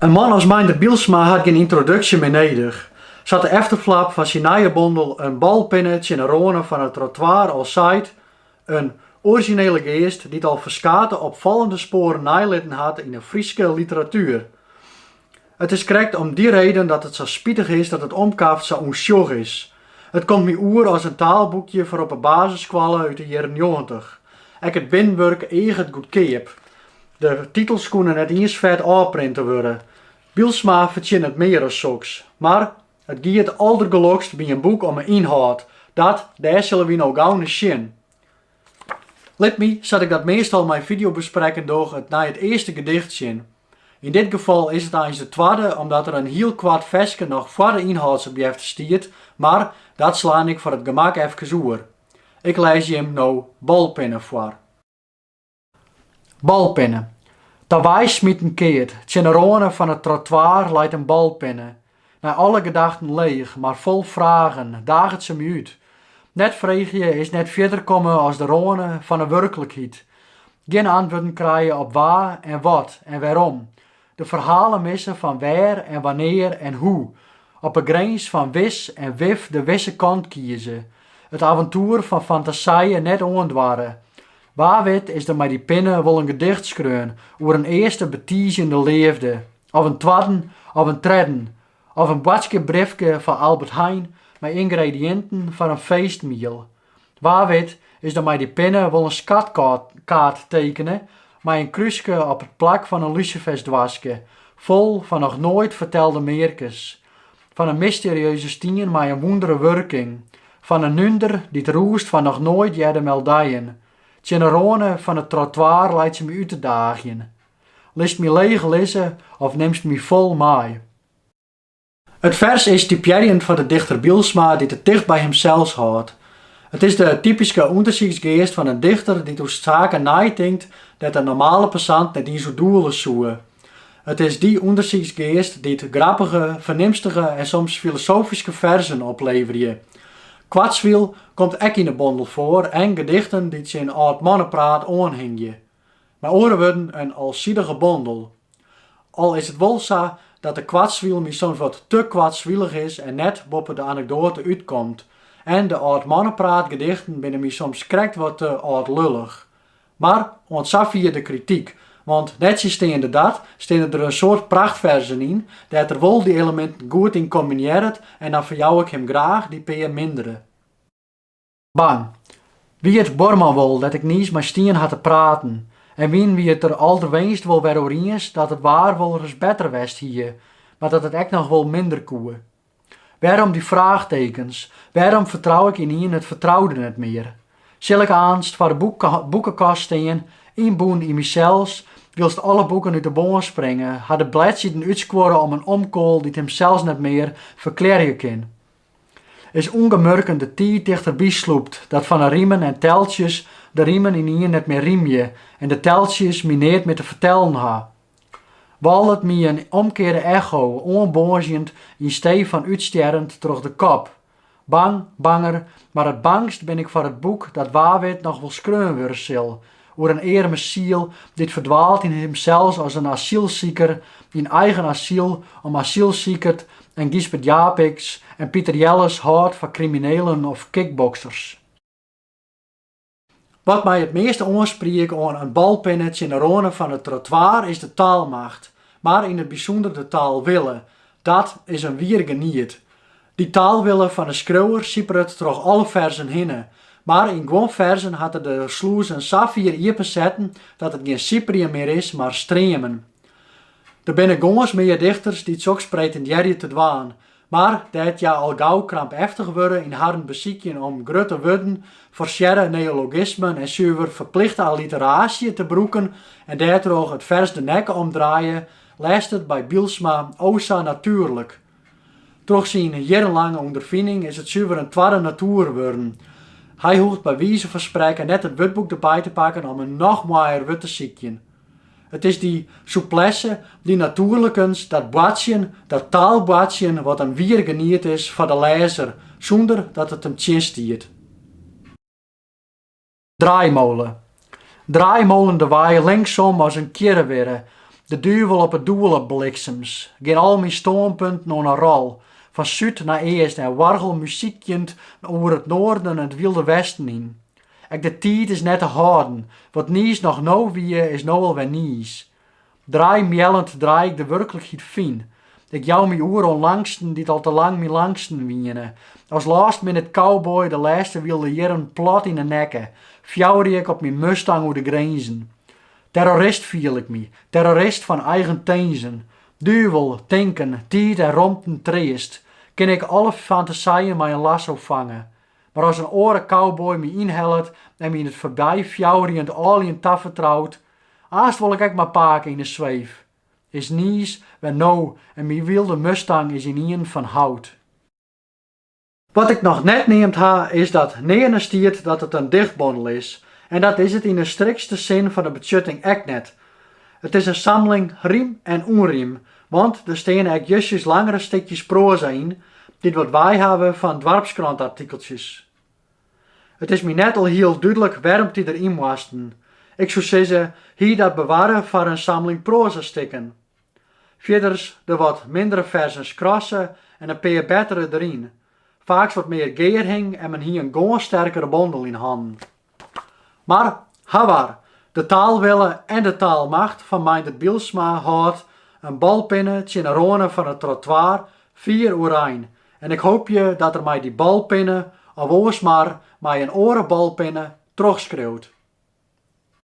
Een man als Meindert Bielsma had geen introductie meer nodig. Zat de efterflap van zijn nieuwe bondel een balpinnetje in de ronen van het trottoir al zijt. Een originele geest die het al verskate opvallende sporen nalitten had in de Friese literatuur. Het is correct om die reden dat het zo spietig is dat het omkaft zo onsjog is. Het komt me oer als een taalboekje voor op een basisschool uit de jaren 90. Ik het binnenwerk echt goedkeep. De titels konden net eens vet afprinten worden. Bielsma verdient het meer als zoks. Maar het giet allergelokst bij een boek om een inhoud. Daar zullen we nou gauw eens zien. Let me zat ik dat meestal mijn video bespreken door het naar het eerste gedicht zien. In dit geval is het eens de tweede, omdat er een heel kwart versje nog voor de inhoudsobject stiert, maar dat sla ik voor het gemak even oer. Ik lees je hem nou balpinnen voor. Balpinnen. Daarbij smiet een keert. Tjenerone van het trottoir leidt een balpinnen. Naar alle gedachten leeg, maar vol vragen, daagt ze me uit. Net vreegje is net verder komen als de rone van de werkelijkheid. Geen antwoorden krijgen op waar en wat en waarom. De verhalen missen van waar en wanneer en hoe. Op een grens van wis en wif de wisse kant kiezen. Het avontuur van fantasieën net ondwaren. Waarwit is er met die pinnen wel een gedicht schreeuwen over een eerste betiezende leefde. Of een twadden, of een tredden. Of een badje briefje van Albert Heijn met ingrediënten van een feestmeal. Waarwit is er met die pinnen wel een skatkaart tekenen met een kruisje op het plak van een lucifersdwaske, vol van nog nooit vertelde meerkes. Van een mysterieuze stien met een wondere werking. Van een nunder die het roest van nog nooit jerde meldijen. Tjenerone van het trottoir leidt ze me uit te dagen. List me leeg lezen of neemt me vol maai. Het vers is typerend van de dichter Bielsma die het dicht bij hemzelf houdt. Het is de typische onderzoeksgeest van een dichter die door zaken nadenkt dat een normale passant net in zijn doelen zoekt. Het is die onderzoeksgeest die het grappige, vernimstige en soms filosofische verzen oplevert. Kwatswiel komt ook in de bondel voor en gedichten die zijn oud mannenpraat aanhingen. Maar oren worden een alziedige bondel. Al is het wel zo dat de kwatswiel me soms wat te kwatswielig is en net boven de anekdote uitkomt. En de oud mannenpraat gedichten binnen me soms krekt wat te oud lullig. Maar ontzag via de kritiek. Want net steende dat, steden er een soort prachtversen in, dat er wel die elementen goed in combineert en dan verjouw ik hem graag die peer minderen. Bang. Wie het Borman wel dat ik niets met Stien had te praten, en wie het er alderweenst wel weer over eens dat het waar wel eens beter west hier, maar dat het echt nog wel minder koe. Waarom die vraagtekens? Waarom vertrouw ik in het vertrouwde net meer? Zal ik aanst voor de boekenkast staan, inboen in mezelf, wilst alle boeken uit de boom springen, had de bladzijden uitskworen om een omkool die het hem zelfs net meer verklaren kan. Is ongemerkt de tijd dichterbij sloept, dat van de riemen en teltjes de riemen in hier net meer riemje en de teltjes me niet meer te vertellen ha. Wal het me een omkeerde echo, onbonzend in stee van uitsterrend terug de kop. Bang, banger, maar het bangst ben ik voor het boek dat waarwit nog wel skreun worden zal. Oer een eerme ziel, dit verdwaalt in hemzelf als een asielzieker, in eigen asiel om asielziekert en Gisbert Japiks en Pieter Jelles houdt van criminelen of kickboxers. Wat mij het meeste aanspreekt aan een balpinnetje in de ronen van het trottoir is de taalmacht, maar in het bijzonder de taalwille. Dat is een wierige niet. Die taalwille van de schreeuwer siepert door alle verzen heen. Maar in gewoon verzen hadden de sloezen zoveel iepen zetten dat het geen Cyprië meer is, maar streamen. Er binnen gongens meer dichters die het zo pretenderen te dwaan. Maar dat ja al gauw krampachtig worden in harde beziekjen om grote woorden, verscherre neologismen en zuiver verplichte alliteratie te broeken en daardoor het vers de nek omdraaien, leest het bij Bielsma osa natuurlijk. Toch zijn jarenlange ondervinding is het zuiver een tweede natuur worden. Hij hoeft bij wijze van spreken net het witboek erbij te pakken om een nog mooier wit te ziekjen. Het is die souplesse, die natuurlijkens, dat boatjen, dat taalboatjen wat een wier geniet is voor de lezer, zonder dat het hem tjinstiert. Draaimolen. Draaimolen de waai linksom als een kere weer. De duivel op het doelen bliksems. Geen al mijn stoompunten naar een rol. Van zuid naar eerst en wargel muziekjend over het noorden en het wilde westen in. Ek de tijd is net te houden. Wat nies nog nou wie is nou al weer nies. Draai mjellend draai ik de werkelijkheid fien. Ik jou mijn oer onlangsten die al te lang mijn langsten wienen. Als laatst met het cowboy de laatste wilde jaren plat in de nekken. Fjouwde ik op mijn Mustang over de grenzen. Terrorist viel ik me, terrorist van eigen teenzen. Duivel, tinken, tiet en rompen triest. Ken ik alle fantasieën met een lasso vangen. Maar als een oren cowboy me inhelpt en me in het voorbij fjouwriend alien taf vertrouwt, haast wil ik maar paken in de zweef. Is nies, waar nou en mijn wilde Mustang is in een van hout. Wat ik nog net neemt ha, is dat neerne stiert dat het een dichtbondel is. En dat is het in de strikste zin van de betjutting echt net. Het is een sammeling riem en onriem, want er staan ook justjes langere stukjes proza in, dit wat wij hebben van dwarpskrantartikeltjes. Het is me net al heel duidelijk waarom die erin moesten. Ik zou zeggen, hier dat bewaren voor een sammeling proza stikken. Verder de wat mindere versies krassen en een paar betere erin. Vaak wat meer geer hing en men hier een gewoon sterkere bondel in handen. Maar, hawaar, de taalwille en de taalmacht van Meindert Bielsma houdt een balpinnen tjenerone van het trottoir 4 uur. En ik hoop je dat er mij die balpinnen, of oors maar, mij een orenbalpinnen, terugschreeuwt.